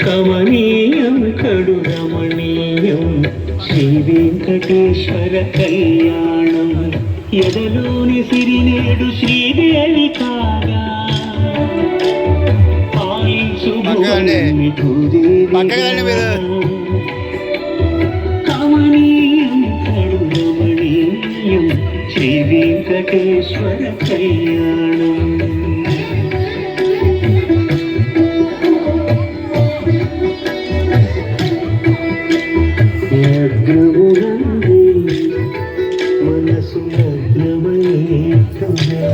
కమనీయం కడు రమణీయం శ్రీ వెంకటేశ్వర కళ్యాణం ఎదలోని సిరినేడు శ్రీదేవి కాగా పాలించు కమనీయం కడు రమణీయం శ్రీ వెంకటేశ్వర కళ్యాణం మనసు లగ్నమయ్యా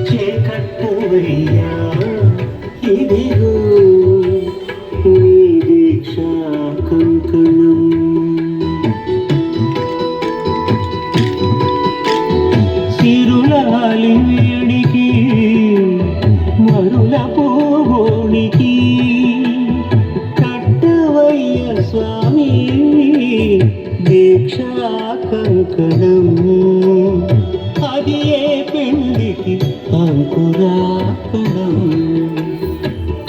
చేకట్టవయ్యా ఇదిగో నీ దీక్షా కంకణం సిరులాలి వేడికి మరుల పోగోనికి కట్టవయ్య స్వామి దీక్షా కంకణం అది ఏ పెళ్లికి అంకురాకణం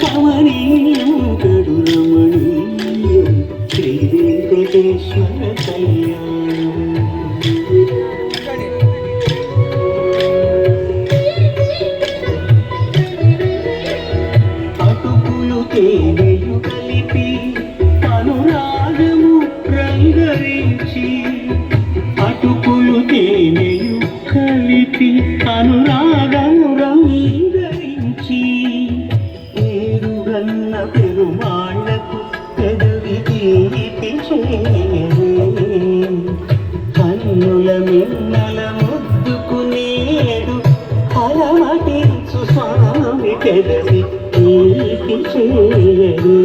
కమనీయం కడు రమణీయం శ్రీ వెంకటేశ్వర కళ్యాణం అటుకులు తేనెయు కలిపి అనురాగము రంగరించి అటుకులు తేనెయు కలిపి అనురాగము రంగరించి ఏరుగన్న పెరుమాళ్లకు పెదవి తీపి కన్నుల మిన్నల ముద్దుకునేడు అలమటించు స్వామి పెదవి తీపి చేయరు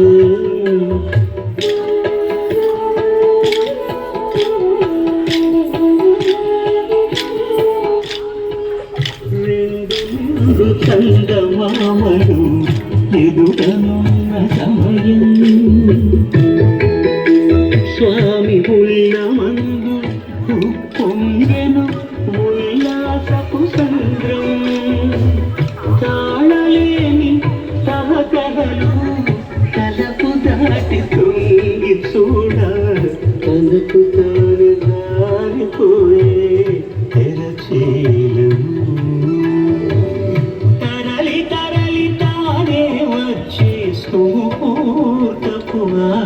చందమామలు ఎదుటనున్న సమయం స్వామి ఉల్లమందు పొంగెను ఉల్లాసపు సంద్రం తాళలేని తహతహలు తలకు దాటి తొంగి చూడ తనకు తాను దారిపోయే తెరచీలం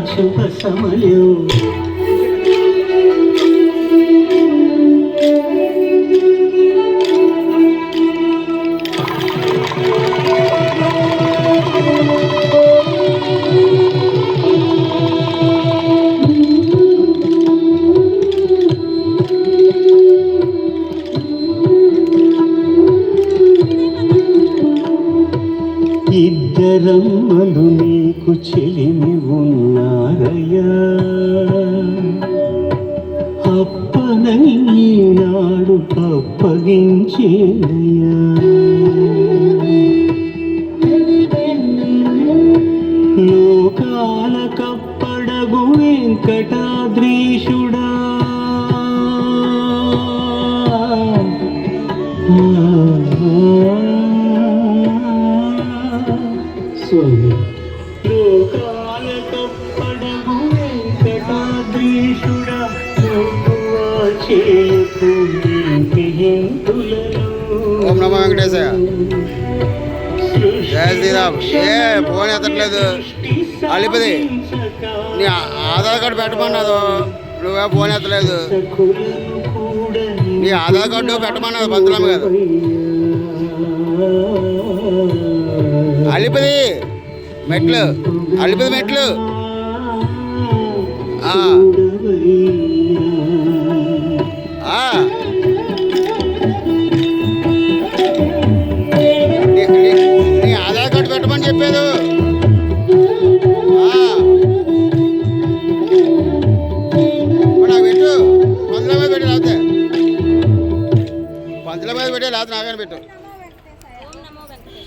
శుభ సమయం ఇద్దరమ్మలు నీకు చెలిమి ఉన్నారయ్యా అప్పనని ఈనాడు అప్పగించేదయ్యా లోకాల కప్పడగు వెంకటాద్రీషుడా స్వామి లోకాల కప్పడగు వెంకటాద్రీషుడా ఓం నమో వెంకటేశాయ. జయ శ్రీరామ్. ఫోన్ ఎత్తట్లేదు. అలిపది నీ ఆధార్ కార్డు పెట్టమన్నదు, నువ్వే ఫోన్ ఎత్తలేదు. నీ ఆధార్ కార్డు పెట్టమన్నది పంతులమ్మ కదా. అలిపది మెట్లు, అలిపది మెట్లు. నీ ఆధార్ కార్డు పెట్టమని చెప్పారు. నాకు పెట్టు, పంతుల మీద పెట్టు, లేకపోతే పంతుల మీద పెట్టే, లేకపోతే నాకని పెట్టు.